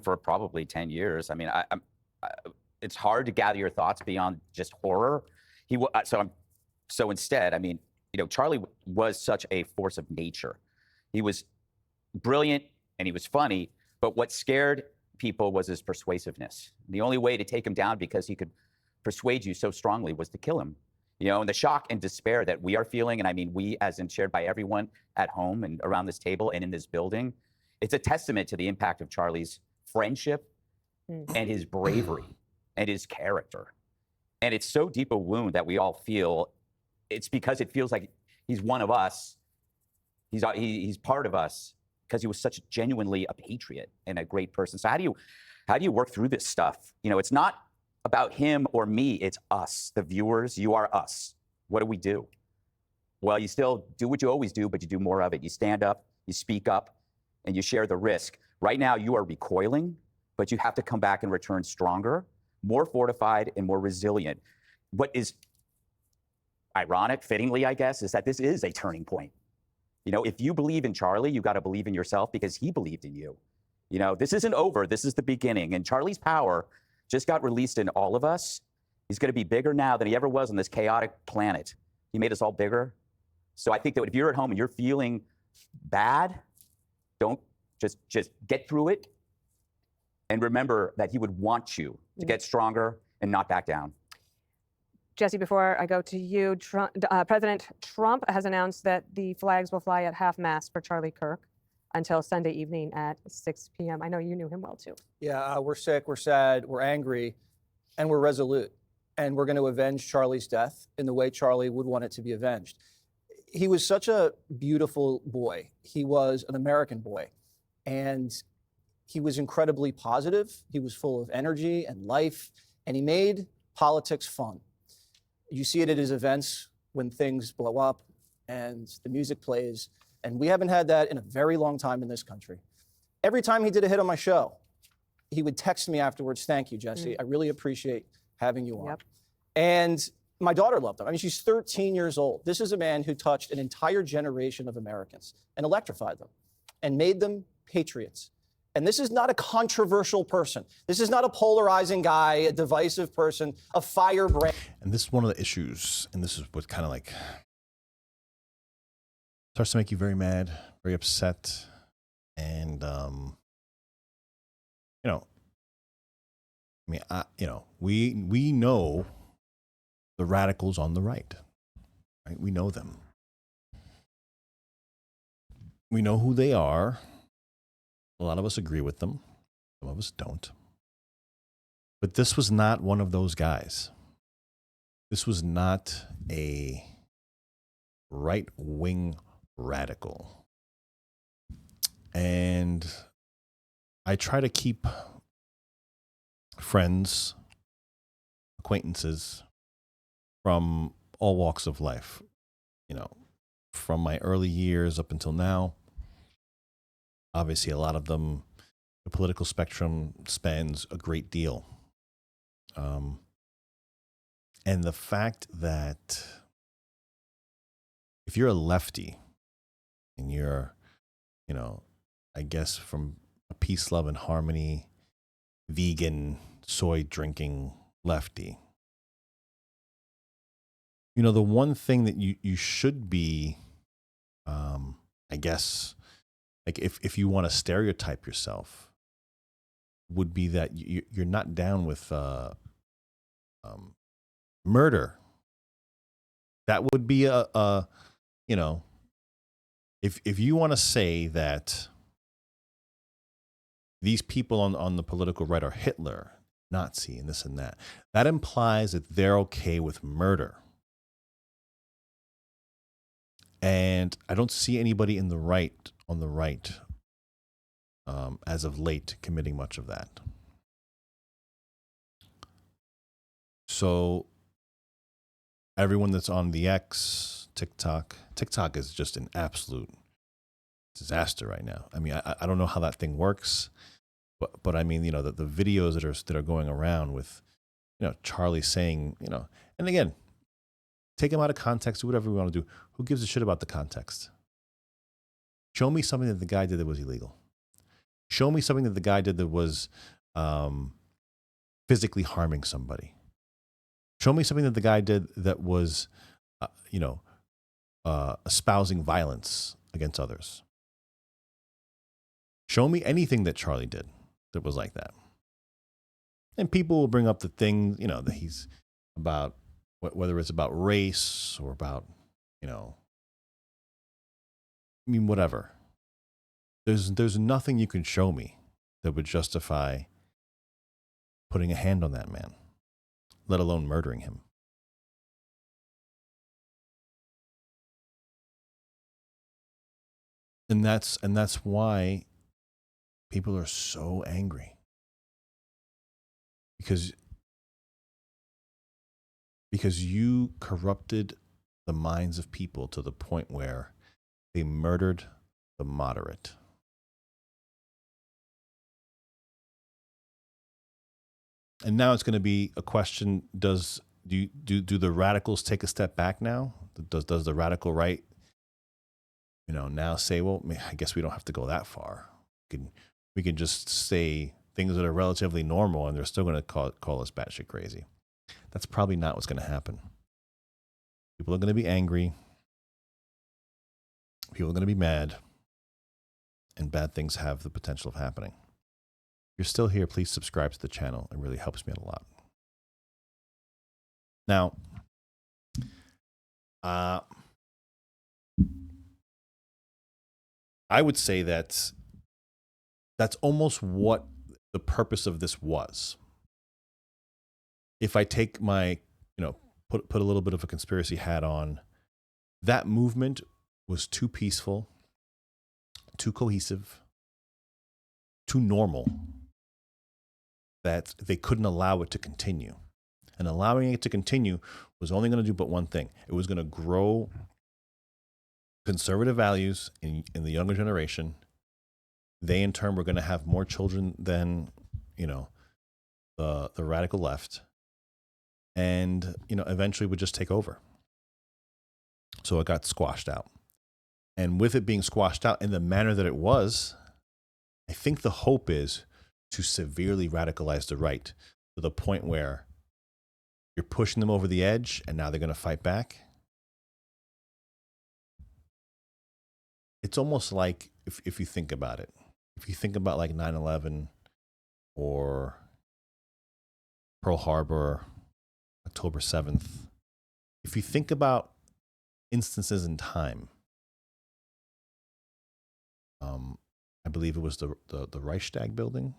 for probably 10 years. I mean, I, it's hard to gather your thoughts beyond just horror. So instead, I mean, Charlie was such a force of nature. He was brilliant and he was funny, but what scared people was his persuasiveness. The only way to take him down, because he could persuade you so strongly, was to kill him. And the shock and despair that we are feeling, and I mean we as in shared by everyone at home and around this table and in this building, it's a testament to the impact of Charlie's friendship and his bravery and his character. And it's so deep a wound that we all feel. It's because it feels like he's one of us. He's part of us because he was such genuinely a patriot and a great person. So how do you work through this stuff? It's not about him or me. It's us, the viewers. You are us. What do we do? Well, you still do what you always do, but you do more of it. You stand up, you speak up, and you share the risk. Right now, you are recoiling, but you have to come back and return stronger, more fortified, and more resilient. What is ironic, fittingly, I guess, is that this is a turning point. If you believe in Charlie, you got to believe in yourself because he believed in you. This isn't over. This is the beginning. And Charlie's power just got released in all of us. He's going to be bigger now than he ever was on this chaotic planet. He made us all bigger. So I think that if you're at home and you're feeling bad, don't just get through it. And remember that he would want you to get stronger and not back down. Jesse, before I go to you, President Trump has announced that the flags will fly at half-mast for Charlie Kirk until Sunday evening at 6 p.m. I know you knew him well, too. Yeah, we're sick, we're sad, we're angry, and we're resolute. And we're going to avenge Charlie's death in the way Charlie would want it to be avenged. He was such a beautiful boy. He was an American boy. And he was incredibly positive. He was full of energy and life. And he made politics fun. You see it at his events when things blow up and the music plays. And we haven't had that in a very long time in this country. Every time he did a hit on my show, he would text me afterwards, "Thank you, Jesse. I really appreciate having you on." Yep. And my daughter loved him. I mean, she's 13 years old. This is a man who touched an entire generation of Americans and electrified them and made them patriots. And this is not a controversial person. This is not a polarizing guy, a divisive person, a firebrand. And this is one of the issues, and this is what kind of like starts to make you very mad, very upset. And, we know the radicals on the right? We know them. We know who they are. A lot of us agree with them. Some of us don't. But this was not one of those guys. This was not a right-wing radical. And I try to keep friends, acquaintances from all walks of life, from my early years up until now. Obviously, a lot of them, the political spectrum spans a great deal. And the fact that if you're a lefty and you're, I guess from a peace, love, and harmony, vegan, soy drinking lefty, the one thing that you should be, I guess, like if you want to stereotype yourself, would be that you're not down with murder. That would be if you want to say that these people on the political right are Hitler, Nazi, and this and that, that implies that they're okay with murder. And I don't see anybody on the right, as of late, committing much of that. So everyone that's on the X, TikTok is just an absolute disaster right now. I mean, I don't know how that thing works, but I mean, the videos that are going around with, Charlie saying, and again, take him out of context, do whatever we want to do. Who gives a shit about the context? Show me something that the guy did that was illegal. Show me something that the guy did that was physically harming somebody. Show me something that the guy did that was, espousing violence against others. Show me anything that Charlie did that was like that. And people will bring up the things, that he's about, whether it's about race or about, whatever. There's nothing you can show me that would justify putting a hand on that man, let alone murdering him. And that's why people are so angry. Because you corrupted the minds of people to the point where they murdered the moderate. And now it's going to be a question: do the radicals take a step back now? Does the radical right, now say, well, I guess we don't have to go that far. We can just say things that are relatively normal, and they're still going to call us batshit crazy. That's probably not what's going to happen. People are going to be angry. People are going to be mad, and bad things have the potential of happening. If you're still here, please subscribe to the channel. It really helps me out a lot. Now, I would say that's almost what the purpose of this was. If I take my, put a little bit of a conspiracy hat on, that movement was too peaceful, too cohesive, too normal, that they couldn't allow it to continue. And allowing it to continue was only going to do but one thing. It was going to grow conservative values in the younger generation. They, in turn, were going to have more children than, the radical left. And, eventually would just take over. So it got squashed out. And with it being squashed out in the manner that it was, I think the hope is to severely radicalize the right to the point where you're pushing them over the edge and now they're going to fight back. It's almost like, if you think about it, if you think about like 9/11 or Pearl Harbor, October 7th, if you think about instances in time, I believe it was the Reichstag building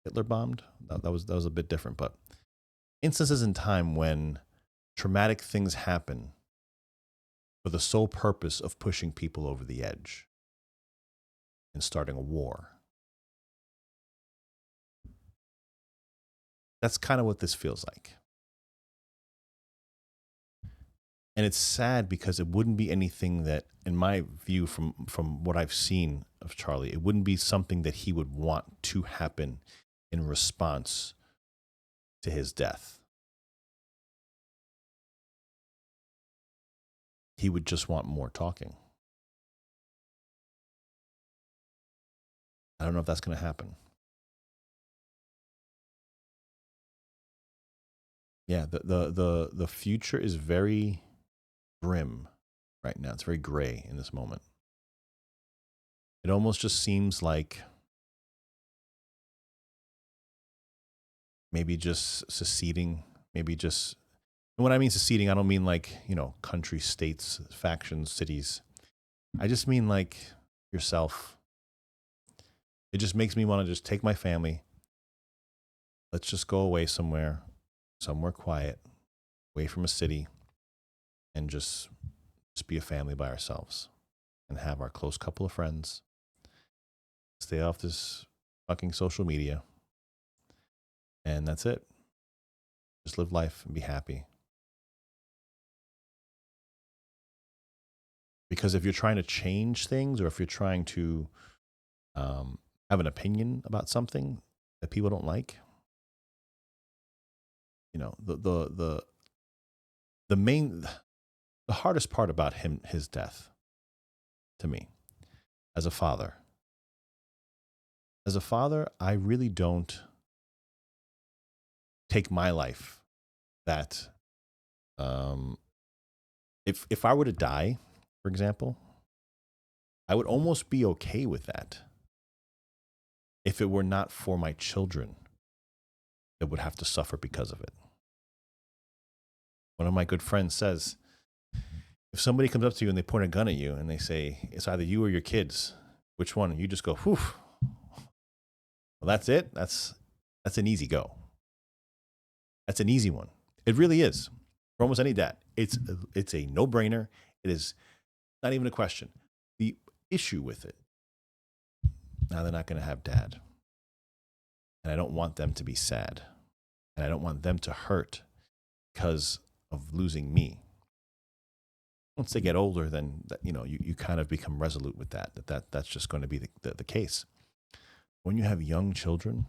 Hitler bombed. That was a bit different, but instances in time when traumatic things happen for the sole purpose of pushing people over the edge and starting a war. That's kind of what this feels like. And it's sad because it wouldn't be anything that, in my view, from what I've seen of Charlie, it wouldn't be something that he would want to happen in response to his death. He would just want more talking. I don't know if that's going to happen. Yeah, the future is very grim right now. It's very gray in this moment. It almost just seems like maybe just seceding, maybe just, and when I mean seceding, I don't mean like, country, states, factions, cities. I just mean like yourself. It just makes me want to just take my family. Let's just go away somewhere quiet, away from a city, and just be a family by ourselves and have our close couple of friends. Stay off this fucking social media. And that's it. Just live life and be happy. Because if you're trying to change things, or if you're trying to have an opinion about something that people don't like, the hardest part about his death, to me, as a father, as a father, I really don't take my life that if I were to die, for example, I would almost be okay with that if it were not for my children that would have to suffer because of it. One of my good friends says, if somebody comes up to you and they point a gun at you and they say, it's either you or your kids, which one? And you just go, whew. Well, that's it. That's an easy go. That's an easy one. It really is. For almost any dad, it's a no-brainer. It is not even a question. The issue with it, now they're not going to have dad. And I don't want them to be sad. And I don't want them to hurt because of losing me. Once they get older, then you kind of become resolute with that's just going to be the case. When you have young children,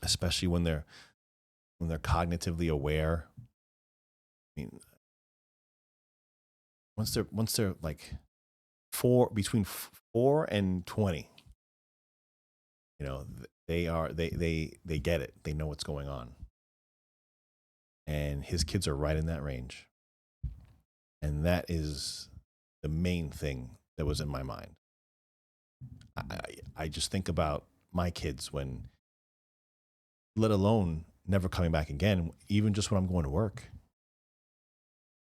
especially when they're cognitively aware, I mean, once they're like between 4 and 20, they get it. They know what's going on. And his kids are right in that range. And that is the main thing that was in my mind. I just think about my kids when, let alone never coming back again, even just when I'm going to work,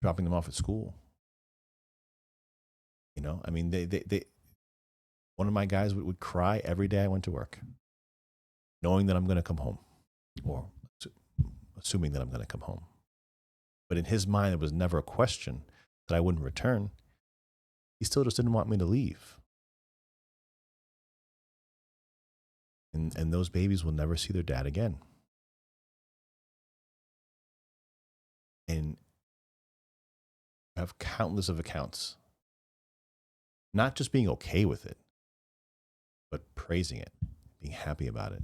dropping them off at school. I mean, they one of my guys would cry every day I went to work, knowing that I'm going to come home, or assuming that I'm going to come home. But in his mind, it was never a question that I wouldn't return. He still just didn't want me to leave. And those babies will never see their dad again. And I have countless of accounts, not just being okay with it, but praising it, being happy about it.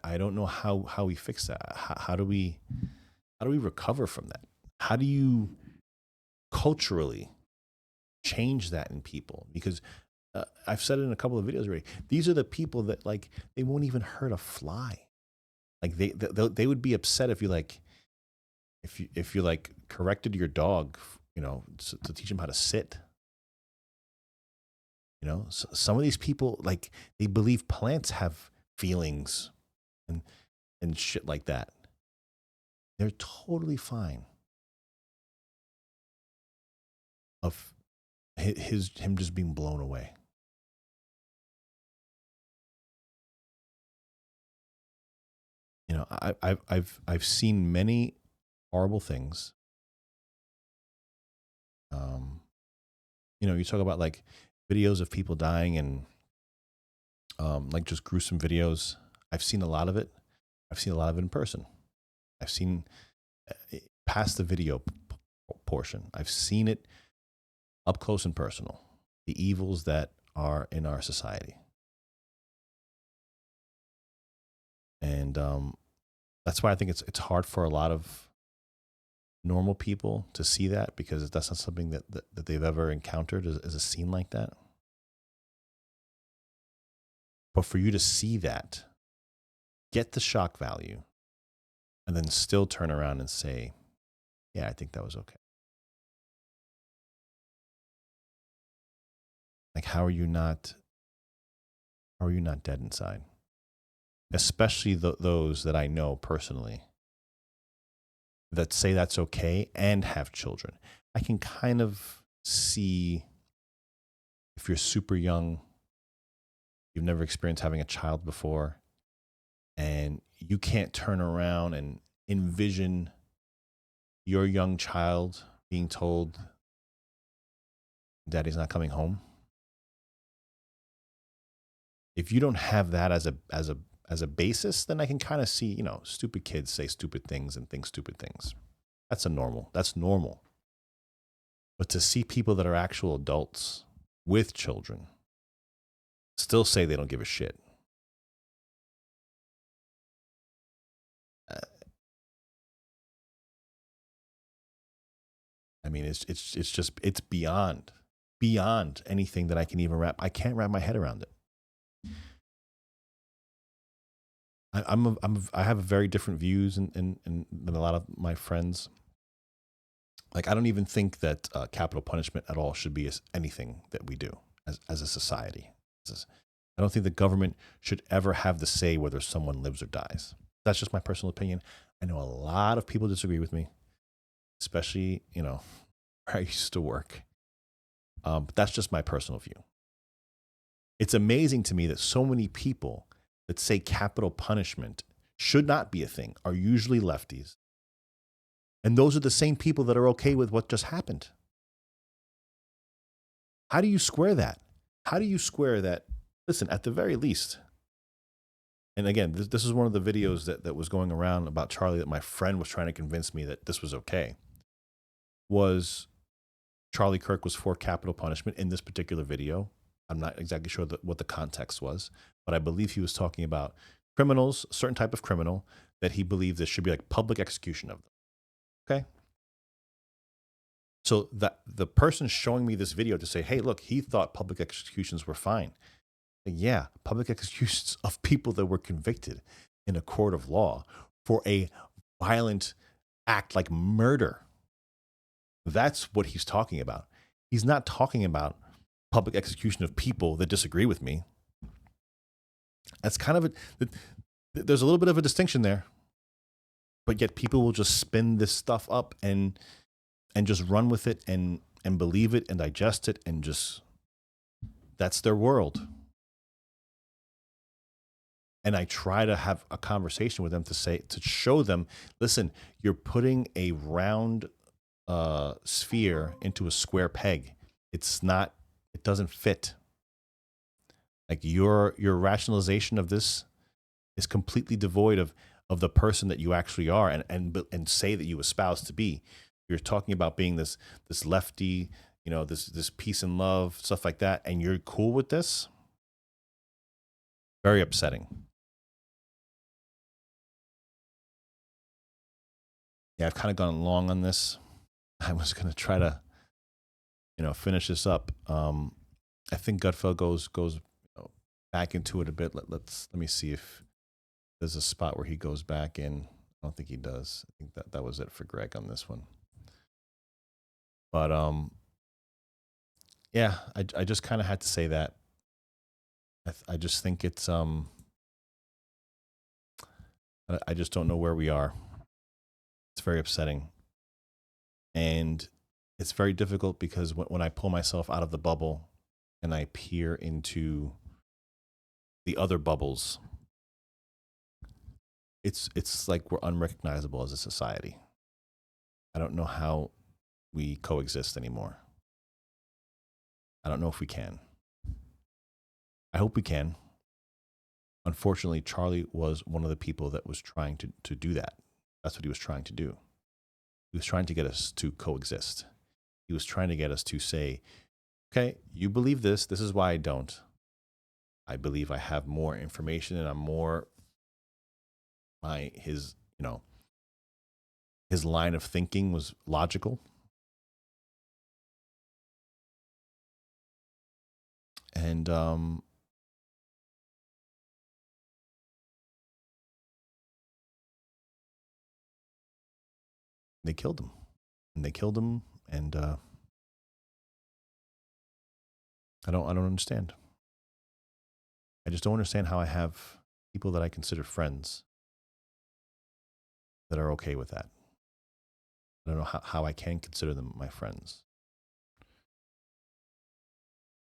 I don't know how we fix that. How do we recover from that? How do you culturally change that in people? Because I've said it in a couple of videos already. These are the people that they won't even hurt a fly. Like they would be upset if you corrected your dog, to teach him how to sit. So some of these people, they believe plants have feelings and shit like that. They're totally fine of him just being blown away. I've seen many horrible things. You talk about videos of people dying and just gruesome videos. I've seen a lot of it. I've seen a lot of it in person. I've seen past the video portion. I've seen it up close and personal. The evils that are in our society. And that's why I think it's hard for a lot of normal people to see that, because that's not something that they've ever encountered as a scene like that. But for you to see that, get the shock value, and then still turn around and say, yeah, I think that was okay. How are you not dead inside? Especially those that I know personally that say that's okay and have children. I can kind of see if you're super young, you've never experienced having a child before, and you can't turn around and envision your young child being told, Daddy's not coming home. If you don't have that as a basis, then I can kind of see, stupid kids say stupid things and think stupid things. That's normal. But to see people that are actual adults with children still say they don't give a shit. I mean, it's beyond beyond anything that I can even I can't wrap my head around it. I have very different views than a lot of my friends. Like, I don't even think that capital punishment at all should be anything that we do as a society. I don't think the government should ever have the say whether someone lives or dies. That's just my personal opinion. I know a lot of people disagree with me, especially, where I used to work. But that's just my personal view. It's amazing to me that so many people that say capital punishment should not be a thing are usually lefties. And those are the same people that are okay with what just happened. How do you square that? How do you square that? Listen, at the very least, and again, this is one of the videos that was going around about Charlie that my friend was trying to convince me that this was okay, was Charlie Kirk was for capital punishment in this particular video. I'm not exactly sure what the context was, but I believe he was talking about criminals, a certain type of criminal, that he believed there should be like public execution of them. Okay? So the person showing me this video to say, hey, look, he thought public executions were fine. Yeah, public executions of people that were convicted in a court of law for a violent act like murder. That's what he's talking about. He's not talking about public execution of people that disagree with me. That's kind of there's a little bit of a distinction there, but yet people will just spin this stuff up and just run with it and believe it and digest it and just, that's their world. And I try to have a conversation with them to show them, listen, you're putting a round sphere into a square peg. It doesn't fit. Like your rationalization of this is completely devoid of the person that you actually are and say that you espouse to be. You're talking about being this lefty, this peace and love, stuff like that, and you're cool with this? Very upsetting. Yeah, I've kind of gone long on this. I was going to try to, finish this up. I think Gutfeld goes back into it a bit. Let me see if there's a spot where he goes back in. I don't think he does. I think that was it for Greg on this one. But yeah, I just kind of had to say that. I just think it's I just don't know where we are. It's very upsetting. And it's very difficult because when I pull myself out of the bubble and I peer into the other bubbles, it's like we're unrecognizable as a society. I don't know how we coexist anymore. I don't know if we can. I hope we can. Unfortunately, Charlie was one of the people that was trying to do that. That's what he was trying to do. He was trying to get us to coexist. He was trying to get us to say, okay, you believe this. This is why I don't. I believe I have more information and I'm more his line of thinking was logical. And they killed him. And I don't understand. I just don't understand how I have people that I consider friends that are okay with that. I don't know how I can consider them my friends.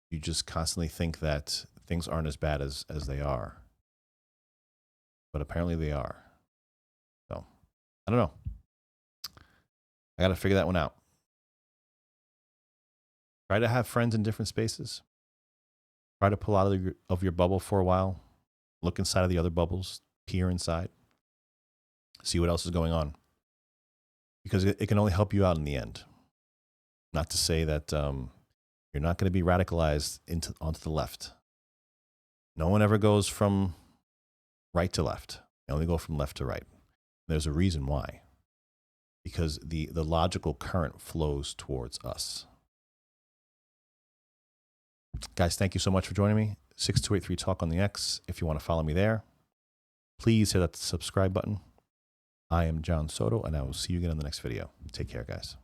You just constantly think that things aren't as bad as they are. But apparently they are. So, I don't know. I got to figure that one out. Try to have friends in different spaces. Try to pull out of your bubble for a while. Look inside of the other bubbles. Peer inside. See what else is going on. Because it can only help you out in the end. Not to say that you're not going to be radicalized onto the left. No one ever goes from right to left. They only go from left to right. There's a reason why. Because the logical current flows towards us. Guys, thank you so much for joining me. 6283 Talk on the X. If you want to follow me there, please hit that subscribe button. I am John Soto, and I will see you again in the next video. Take care, guys.